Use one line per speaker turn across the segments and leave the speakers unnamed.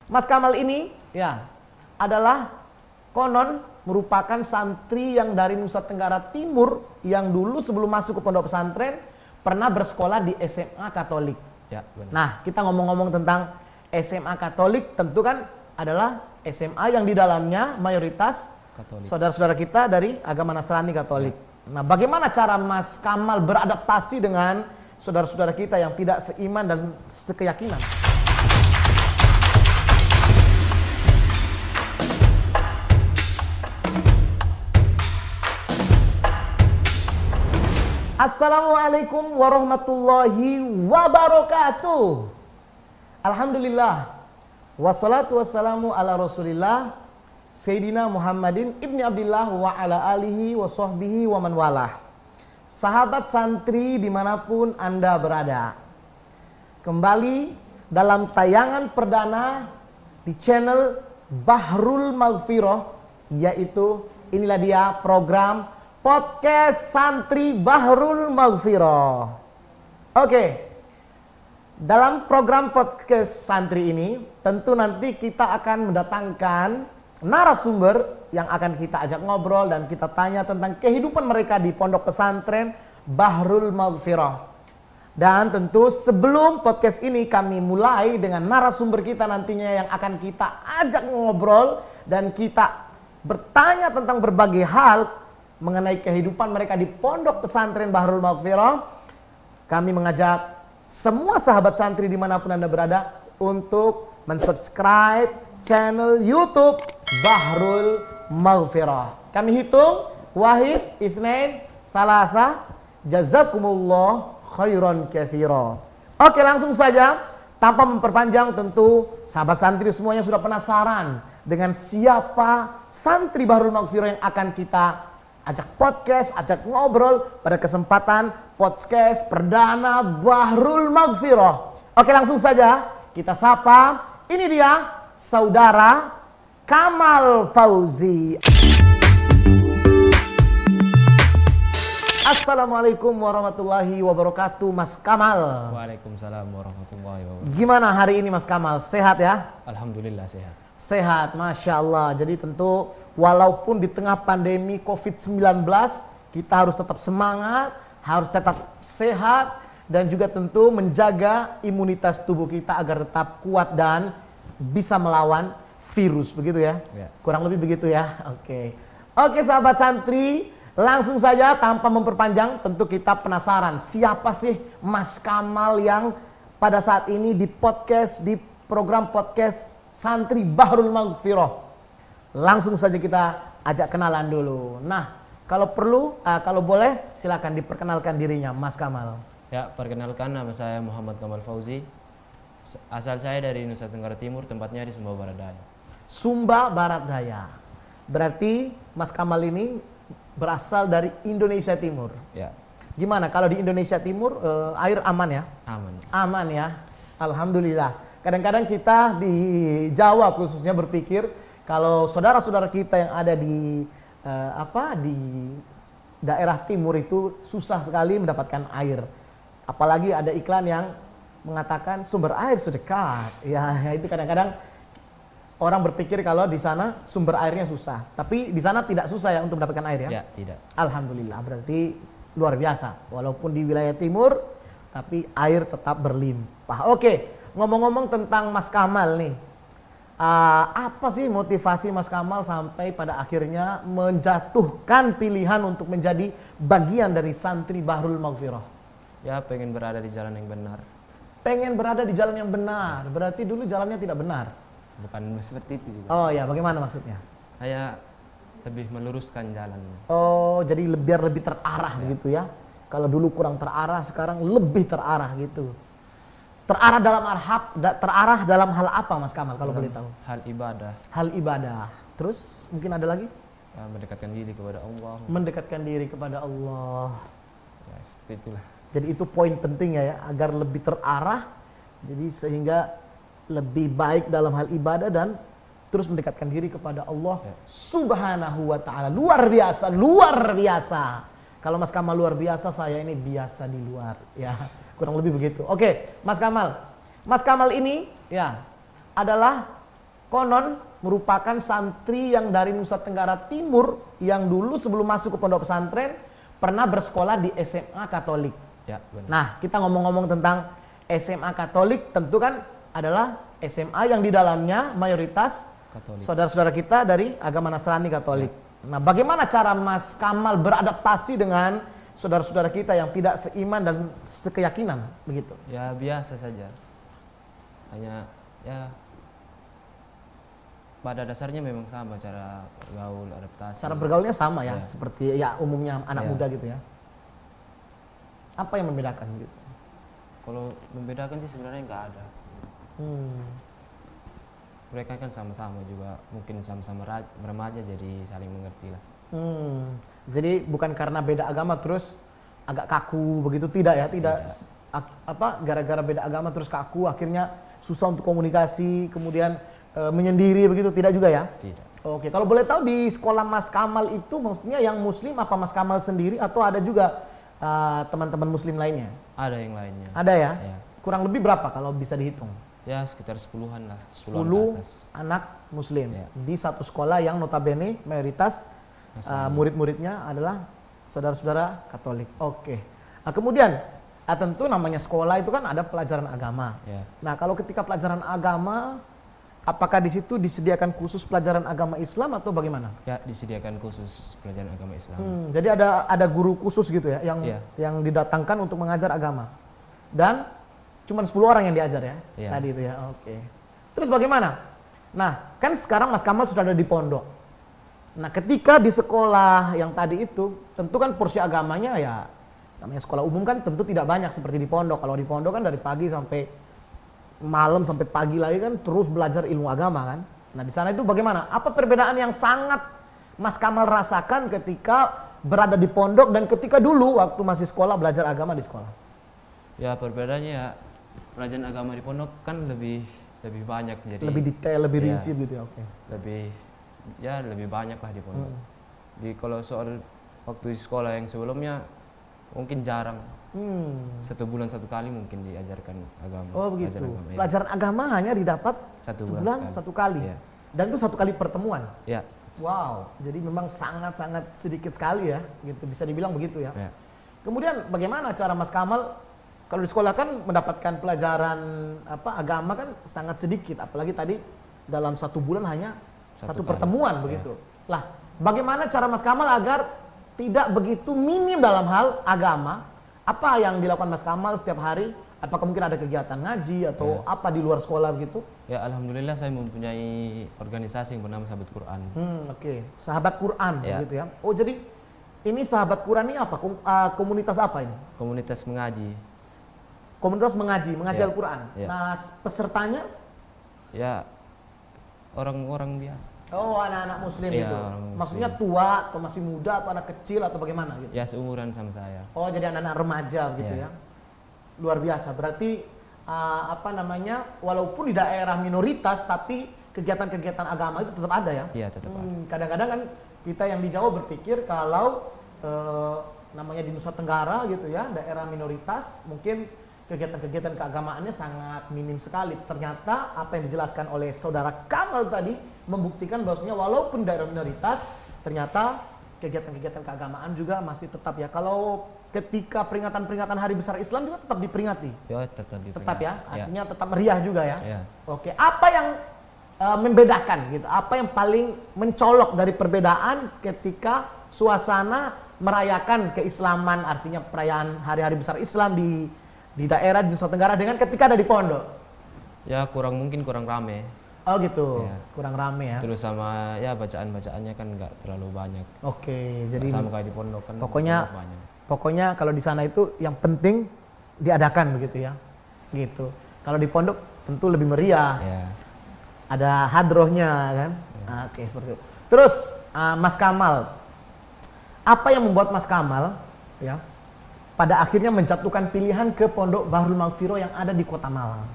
Mas Kamal ini ya adalah konon merupakan santri yang dari Nusa Tenggara Timur yang dulu sebelum masuk ke pondok pesantren pernah bersekolah di SMA Katolik.
Ya, benar.
Nah, kita ngomong-ngomong tentang SMA Katolik, tentu kan adalah SMA yang di dalamnya mayoritas
Katolik.
saudara-saudara kita dari agama Nasrani Katolik. Nah, bagaimana cara Mas Kamal beradaptasi dengan saudara-saudara kita yang tidak seiman dan sekeyakinan? Assalamualaikum warahmatullahi wabarakatuh. Alhamdulillah. Wassalatu wassalamu ala rasulillah Sayyidina Muhammadin ibni Abdillah wa ala alihi wa sahbihi wa man walah. Sahabat santri dimanapun Anda berada, kembali dalam tayangan perdana di channel Bahrul Maghfirah, yaitu inilah dia program Podcast Santri Bahrul Maghfirah. Oke, dalam program Podcast Santri ini tentu nanti kita akan mendatangkan narasumber yang akan kita ajak ngobrol dan kita tanya tentang kehidupan mereka di pondok pesantren Bahrul Maghfirah. Dan tentu sebelum podcast ini kami mulai dengan narasumber kita nantinya yang akan kita ajak ngobrol dan kita bertanya tentang berbagai hal mengenai kehidupan mereka di pondok pesantren Bahrul Maghfirah, kami mengajak semua sahabat santri dimanapun Anda berada untuk mensubscribe channel YouTube Bahrul Maghfirah. Kami hitung, wahid, itsnain, thalatha, jazakumullah khairan katsira. Oke, langsung saja tanpa memperpanjang, tentu sahabat santri semuanya sudah penasaran dengan siapa santri Bahrul Maghfirah yang akan kita ajak podcast, ajak ngobrol pada kesempatan podcast perdana Bahrul Maghfirah. Oke, langsung saja kita sapa. Ini dia saudara Kamal Fauzi. Assalamualaikum warahmatullahi wabarakatuh, Mas Kamal.
Waalaikumsalam warahmatullahi wabarakatuh.
Gimana hari ini Mas Kamal? Sehat ya?
Alhamdulillah sehat.
Sehat, Masya Allah. Jadi tentu walaupun di tengah pandemi COVID-19, kita harus tetap semangat, harus tetap sehat, dan juga tentu menjaga imunitas tubuh kita agar tetap kuat dan bisa melawan virus, begitu ya?
Ya.
Kurang lebih begitu ya? Oke. Oke sahabat santri, langsung saja tanpa memperpanjang, tentu kita penasaran siapa sih Mas Kamal yang pada saat ini di program podcast Santri Bahrul Maghfirah. Langsung saja kita ajak kenalan dulu. Nah, kalau perlu, kalau boleh silakan diperkenalkan dirinya, Mas Kamal.
Ya, perkenalkan, nama saya Muhammad Kamal Fauzi. Asal saya dari Nusa Tenggara Timur, tempatnya di Sumba Barat Daya.
Sumba Barat Daya. Berarti Mas Kamal ini berasal dari Indonesia Timur.
Ya.
Gimana kalau di Indonesia Timur air aman ya?
Aman.
Aman ya. Alhamdulillah. Kadang-kadang kita di Jawa khususnya berpikir kalau saudara-saudara kita yang ada di di daerah timur itu susah sekali mendapatkan air. Apalagi ada iklan yang mengatakan sumber air sudah dekat. Ya, itu kadang-kadang orang berpikir kalau di sana sumber airnya susah. Tapi di sana tidak susah ya untuk mendapatkan air ya?
Ya, tidak.
Alhamdulillah, berarti luar biasa. Walaupun di wilayah timur, tapi air tetap berlimpah. Oke, ngomong-ngomong tentang Mas Kamal nih. Apa sih motivasi Mas Kamal sampai pada akhirnya menjatuhkan pilihan untuk menjadi bagian dari santri Bahrul Maghfirah?
Ya, pengen berada di jalan yang benar.
Pengen berada di jalan yang benar, berarti dulu jalannya tidak benar.
Bukan seperti itu juga.
Oh ya, bagaimana maksudnya?
Saya lebih meluruskan jalan.
Oh, jadi biar lebih terarah begitu ya. Kalau dulu kurang terarah, sekarang lebih terarah gitu. Terarah dalam hal apa Mas Kamal kalau boleh tahu?
Hal ibadah.
Hal ibadah. Terus mungkin ada lagi?
Ya, mendekatkan diri kepada Allah.
Mendekatkan diri kepada Allah.
Ya, seperti itulah.
Jadi itu poin penting ya, agar lebih terarah. Jadi sehingga lebih baik dalam hal ibadah dan terus mendekatkan diri kepada Allah Subhanahu wa ta'ala. Luar biasa, luar biasa. Kalau Mas Kamal luar biasa, saya ini biasa di luar ya. Kurang lebih begitu. Oke, Mas Kamal. Mas Kamal ini ya adalah konon merupakan santri yang dari Nusa Tenggara Timur yang dulu sebelum masuk ke pondok pesantren pernah bersekolah di SMA Katolik.
Ya, benar.
Nah, kita ngomong-ngomong tentang SMA Katolik, tentu kan adalah SMA yang di dalamnya mayoritas
Katolik.
saudara-saudara kita dari agama Nasrani Katolik. Nah, bagaimana cara Mas Kamal beradaptasi dengan saudara-saudara kita yang tidak seiman dan sekeyakinan begitu?
Ya biasa saja. Hanya ya pada dasarnya memang sama cara gaul, adaptasi.
Cara bergaulnya sama ya,
Ya.
seperti ya umumnya anak
Ya.
muda gitu ya. Apa yang membedakan gitu?
Kalau membedakan sih sebenarnya nggak ada. Mereka kan sama-sama juga, mungkin sama-sama remaja jadi saling mengerti lah.
Jadi bukan karena beda agama terus agak kaku begitu, tidak ya? Tidak. Apa gara-gara beda agama terus kaku akhirnya susah untuk komunikasi, kemudian menyendiri begitu, tidak juga ya?
Tidak.
Oke, kalau boleh tahu di sekolah Mas Kamal itu maksudnya yang muslim apa Mas Kamal sendiri atau ada juga teman-teman muslim lainnya?
Ada yang lainnya.
Ada ya?
Ya.
Kurang lebih berapa kalau bisa dihitung?
Ya sekitar 10-an lah.
10
ke atas.
anak muslim
Ya.
di satu sekolah yang notabene mayoritas murid-muridnya adalah saudara-saudara Katolik. Oke. Nah, kemudian tentu namanya sekolah itu kan ada pelajaran agama.
Ya.
Nah, kalau ketika pelajaran agama, apakah di situ disediakan khusus pelajaran agama Islam atau bagaimana?
Ya disediakan khusus pelajaran agama Islam.
Jadi ada guru khusus gitu ya
Iya.
yang didatangkan untuk mengajar agama. Dan cuma 10 orang yang diajar ya.
Iya.
Tadi itu ya. Oke. Terus bagaimana? Nah, kan sekarang Mas Kamal sudah ada di pondok. Nah, ketika di sekolah yang tadi itu, tentu kan porsi agamanya ya namanya sekolah umum kan tentu tidak banyak seperti di pondok. Kalau di pondok kan dari pagi sampai malam sampai pagi lagi kan terus belajar ilmu agama kan. Nah, di sana itu bagaimana? Apa perbedaan yang sangat Mas Kamal rasakan ketika berada di pondok dan ketika dulu waktu masih sekolah belajar agama di sekolah?
Ya perbedaannya ya pelajaran agama di pondok kan lebih banyak, jadi
Lebih detail, lebih
Iya.
rinci gitu ya. Oke.
lebih banyak lah di pondok. Kalau soal waktu di sekolah yang sebelumnya mungkin jarang. 1 bulan 1 kali mungkin diajarkan agama.
Oh begitu.
Pelajaran agama, ya.
Pelajaran agama hanya didapat
1 bulan
sebulan
sekali.
1 kali.
Iya.
Dan itu 1 kali pertemuan.
Ya.
Wow, jadi memang sangat-sangat sedikit sekali ya, gitu bisa dibilang begitu ya.
Ya.
Kemudian bagaimana cara Mas Kamal kalau di sekolah kan mendapatkan pelajaran agama kan sangat sedikit, apalagi tadi dalam 1 bulan hanya 1
Satu kali.
pertemuan
Ya.
begitu. Lah, bagaimana cara Mas Kamal agar tidak begitu minim dalam hal agama? Apa yang dilakukan Mas Kamal setiap hari? Apakah mungkin ada kegiatan ngaji atau apa di luar sekolah begitu?
Ya alhamdulillah saya mempunyai organisasi yang bernama Sahabat Quran.
Oke. Sahabat Quran
Ya.
begitu ya. Oh, jadi ini Sahabat Quran ini apa? Komunitas apa ini?
Komunitas mengaji.
Komunitas mengaji
Ya.
Al-Quran.
Ya.
Nah, pesertanya
Ya orang-orang biasa.
oh anak-anak muslim
Iya,
itu.
orang muslim.
Maksudnya tua atau masih muda atau anak kecil atau bagaimana gitu?
Ya seumuran sama saya.
Oh, jadi anak-anak remaja gitu
Iya.
ya. Luar biasa. Berarti walaupun di daerah minoritas tapi kegiatan-kegiatan agama itu tetap ada ya?
Iya tetap ada.
Kadang-kadang kan kita yang di Jawa berpikir kalau namanya di Nusa Tenggara gitu ya, daerah minoritas, mungkin kegiatan-kegiatan keagamaannya sangat minim sekali. Ternyata apa yang dijelaskan oleh saudara Kamal tadi membuktikan bahwasanya walaupun daerah minoritas, ternyata kegiatan-kegiatan keagamaan juga masih tetap ya. Kalau ketika peringatan-peringatan Hari Besar Islam juga tetap diperingati.
Ya tetap diperingati.
Tetap ya, artinya tetap meriah juga ya.
Ya.
Oke, apa yang membedakan gitu? Apa yang paling mencolok dari perbedaan ketika suasana merayakan keislaman, artinya perayaan hari-hari besar Islam di daerah di Nusa Tenggara dengan ketika ada di pondok?
Ya mungkin kurang rame.
Oh gitu,
Ya.
kurang rame ya.
Terus sama ya bacaan-bacaannya kan nggak terlalu banyak.
Oke, jadi
Sama kayak di pondok kan.
pokoknya
banyak.
pokoknya kalau di sana itu yang penting diadakan begitu ya. Gitu. Kalau di pondok tentu lebih meriah.
Ya.
Ada hadrohnya kan. Oke, seperti itu. Terus Mas Kamal, apa yang membuat Mas Kamal ya pada akhirnya menjatuhkan pilihan ke Pondok Bahrul Maghfirah yang ada di Kota Malang?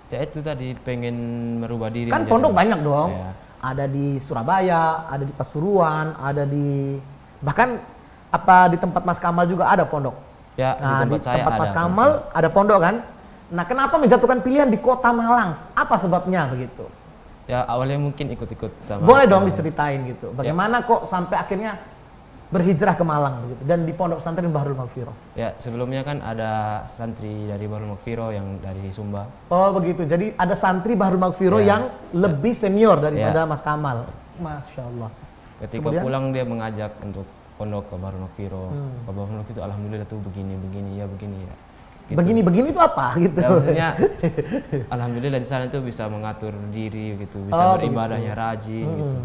Ya itu tadi pengen merubah diri.
Kan
menjadi-
pondok banyak dong.
Ya.
Ada di Surabaya, ada di Pasuruan, ada di bahkan apa di tempat Mas Kamal juga ada pondok.
Ya
Nah,
di tempat saya ada.
Mas Kamal ada pondok kan? Nah, kenapa menjatuhkan pilihan di Kota Malang? Apa sebabnya begitu?
Ya awalnya mungkin ikut-ikut sama.
Boleh dong diceritain gitu. Bagaimana kok sampai akhirnya berhijrah ke Malang begitu dan di Pondok Pesantren Bahrul Maghfirah?
Ya sebelumnya kan ada santri dari Bahrul Maghfirah yang dari Sumba.
Oh begitu. Jadi ada santri Bahrul Maghfirah yang lebih senior daripada Mas Kamal. Masya Allah.
Ketika pulang dia mengajak untuk pondok ke Bahrul Maghfirah. Ke Bahrul Maghfirah itu alhamdulillah tuh begini ya. Gitu.
Begini itu apa gitu?
Ya, maksudnya alhamdulillah di sana tuh bisa mengatur diri gitu, bisa beribadahnya rajin gitu.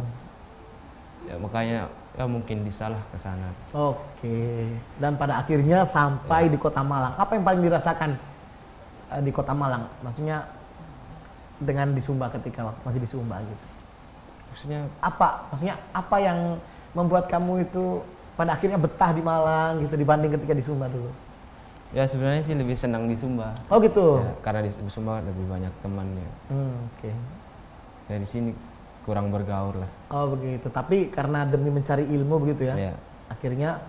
Ya makanya ya mungkin disalah ke sana.
Oke. Dan pada akhirnya sampai di Kota Malang. Apa yang paling dirasakan di Kota Malang? Maksudnya dengan di Sumba ketika masih di Sumba gitu. Maksudnya apa yang membuat kamu itu pada akhirnya betah di Malang gitu dibanding ketika di Sumba dulu?
Ya sebenarnya sih lebih senang di Sumba.
Oh gitu.
Ya, karena di Sumba lebih banyak temannya.
Oke.
Ya di sini kurang bergaul lah.
Oh begitu. Tapi karena demi mencari ilmu begitu ya. Akhirnya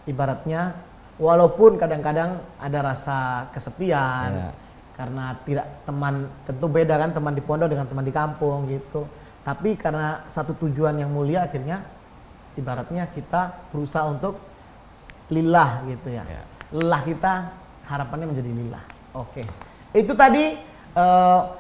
ibaratnya walaupun kadang-kadang ada rasa kesepian karena tidak teman, tentu beda kan teman di pondok dengan teman di kampung gitu. Tapi karena satu tujuan yang mulia akhirnya ibaratnya kita berusaha untuk lillah gitu ya. Lelah kita harapannya menjadi lillah. Oke. Itu tadi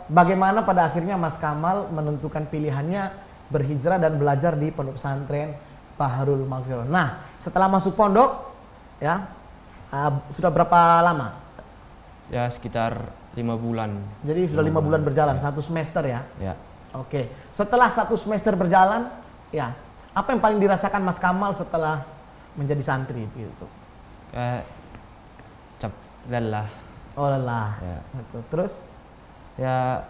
bagaimana pada akhirnya Mas Kamal menentukan pilihannya berhijrah dan belajar di Pondok Pesantren Bahrul Maghfirah. Nah, setelah masuk pondok ya sudah berapa lama?
Ya sekitar 5 bulan.
Jadi sudah 5 bulan berjalan, 1 semester ya?
Ya.
Oke. Setelah 1 semester berjalan, ya apa yang paling dirasakan Mas Kamal setelah menjadi santri gitu?
Lelah.
Oh lelah.
Ya.
Gitu. Terus?
Ya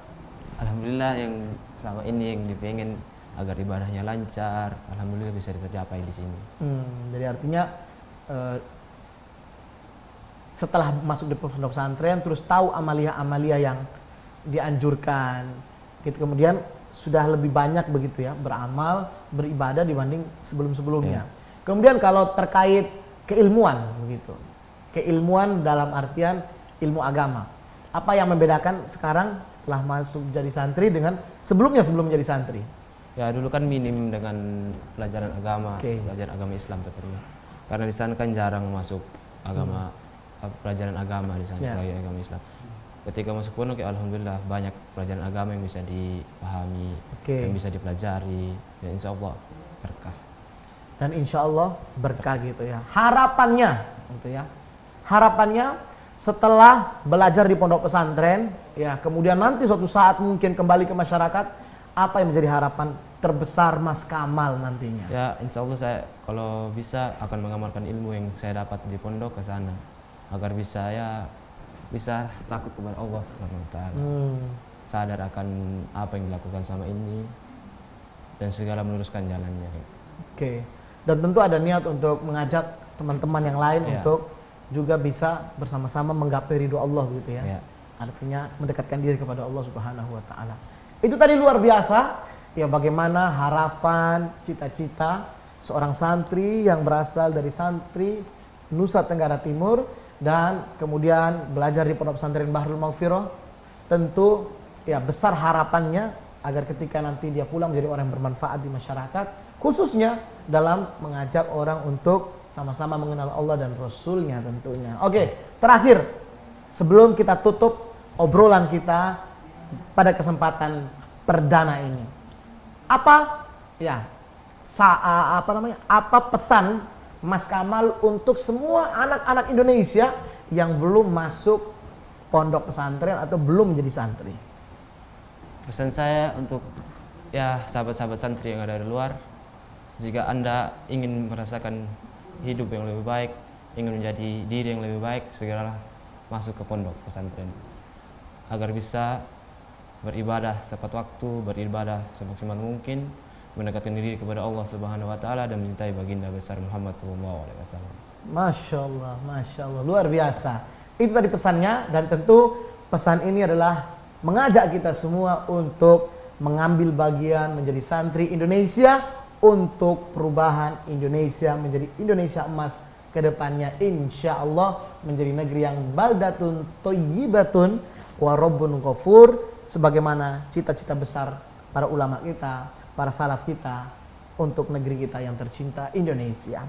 alhamdulillah yang selama ini yang dipengen agar ibadahnya lancar, alhamdulillah bisa tercapai di sini.
Jadi artinya setelah masuk di pondok pesantren terus tahu amalia-amalia yang dianjurkan, gitu. Kemudian sudah lebih banyak begitu ya beramal, beribadah dibanding sebelum-sebelumnya. Kemudian kalau terkait keilmuan begitu. Keilmuan dalam artian ilmu agama. Apa yang membedakan sekarang setelah masuk jadi santri dengan sebelum menjadi santri?
Ya dulu kan minim dengan pelajaran agama, pelajaran agama Islam tepatnya. Karena di sana kan jarang masuk agama pelajaran agama di sana, pelajaran agama Islam. Ketika masuk pondok ya alhamdulillah banyak pelajaran agama yang bisa dipahami, yang bisa dipelajari, dan insya Allah berkah.
Dan insya Allah berkah gitu ya. Harapannya gitu ya. Harapannya setelah belajar di pondok pesantren, ya kemudian nanti suatu saat mungkin kembali ke masyarakat, apa yang menjadi harapan terbesar Mas Kamal nantinya?
Ya insya Allah saya kalau bisa akan mengamalkan ilmu yang saya dapat di pondok ke sana, agar bisa takut kepada Allah Subhanahu Wa Taala, sadar akan apa yang dilakukan selama ini dan segala meluruskan jalannya.
Oke. Dan tentu ada niat untuk mengajak teman-teman yang lain untuk juga bisa bersama-sama menggapai ridho Allah gitu ya. Artinya mendekatkan diri kepada Allah Subhanahu Wa Taala. Itu tadi luar biasa ya, bagaimana harapan, cita-cita seorang santri yang berasal dari santri Nusa Tenggara Timur dan kemudian belajar di Pondok Pesantren Bahrul Maghfirah. Tentu ya besar harapannya agar ketika nanti dia pulang menjadi orang yang bermanfaat di masyarakat, khususnya dalam mengajak orang untuk sama-sama mengenal Allah dan Rasulnya tentunya. Oke, terakhir sebelum kita tutup obrolan kita pada kesempatan perdana ini, apa pesan Mas Kamal untuk semua anak-anak Indonesia yang belum masuk pondok pesantren atau belum menjadi santri?
Pesan saya untuk sahabat-sahabat santri yang ada di luar, jika Anda ingin merasakan hidup yang lebih baik, ingin menjadi diri yang lebih baik, segeralah masuk ke pondok pesantren agar bisa beribadah tepat waktu, beribadah semaksimal mungkin, mendekatkan diri kepada Allah Subhanahu Wa Taala dan mencintai baginda besar Muhammad SAW.
Masya Allah, luar biasa. Itu tadi pesannya, dan tentu pesan ini adalah mengajak kita semua untuk mengambil bagian menjadi santri Indonesia untuk perubahan Indonesia menjadi Indonesia emas ke depannya, insya Allah menjadi negeri yang baldatun thayyibatun wa rabbun ghafur, sebagaimana cita-cita besar para ulama kita, para salaf kita, untuk negeri kita yang tercinta, Indonesia.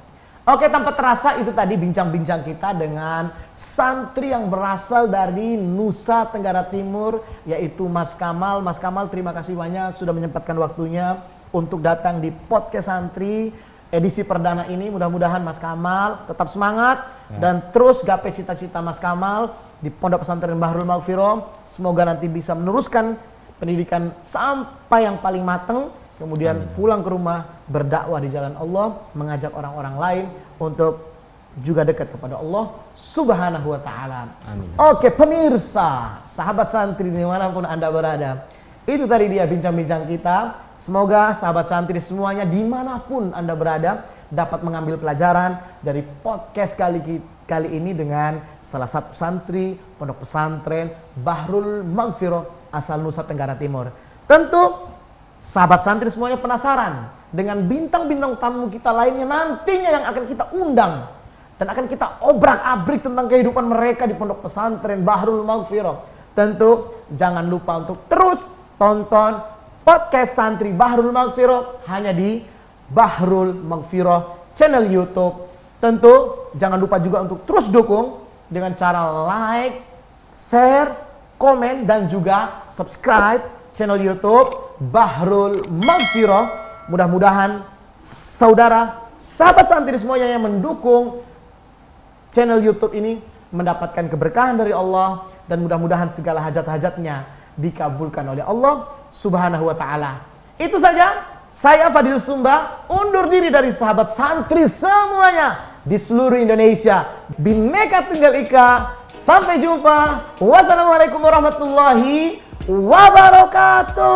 Oke, tanpa terasa itu tadi bincang-bincang kita dengan santri yang berasal dari Nusa Tenggara Timur, yaitu Mas Kamal. Mas Kamal, terima kasih banyak sudah menyempatkan waktunya untuk datang di podcast santri edisi perdana ini. Mudah-mudahan Mas Kamal tetap semangat dan terus gapai cita-cita Mas Kamal di Pondok Pesantren Bahrul Maghfirah. Semoga nanti bisa meneruskan pendidikan sampai yang paling matang, kemudian pulang ke rumah berdakwah di jalan Allah, mengajak orang-orang lain untuk juga dekat kepada Allah Subhanahu wa Ta'ala. Oke, pemirsa, sahabat santri dimanapun Anda berada, itu tadi dia bincang-bincang kita. Semoga sahabat santri semuanya dimanapun Anda berada dapat mengambil pelajaran dari podcast kali ini dengan salah satu santri Pondok Pesantren Bahrul Maghfirah asal Nusa Tenggara Timur. Tentu sahabat santri semuanya penasaran dengan bintang-bintang tamu kita lainnya nantinya yang akan kita undang dan akan kita obrak-abrik tentang kehidupan mereka di Pondok Pesantren Bahrul Maghfirah. Tentu jangan lupa untuk terus tonton podcast santri Bahrul Maghfirah hanya di Bahrul Maghfirah channel YouTube. Tentu jangan lupa juga untuk terus dukung dengan cara like, share, komen, dan juga subscribe channel YouTube Bahrul Maghfirah. Mudah-mudahan saudara, sahabat santri semuanya yang mendukung channel YouTube ini mendapatkan keberkahan dari Allah dan mudah-mudahan segala hajat-hajatnya dikabulkan oleh Allah Subhanahu wa Ta'ala. Itu saja, saya Fadil Sumba undur diri dari sahabat santri semuanya di seluruh Indonesia. Bhinneka Tunggal Ika. Sampai jumpa. Wassalamualaikum warahmatullahi wabarakatuh.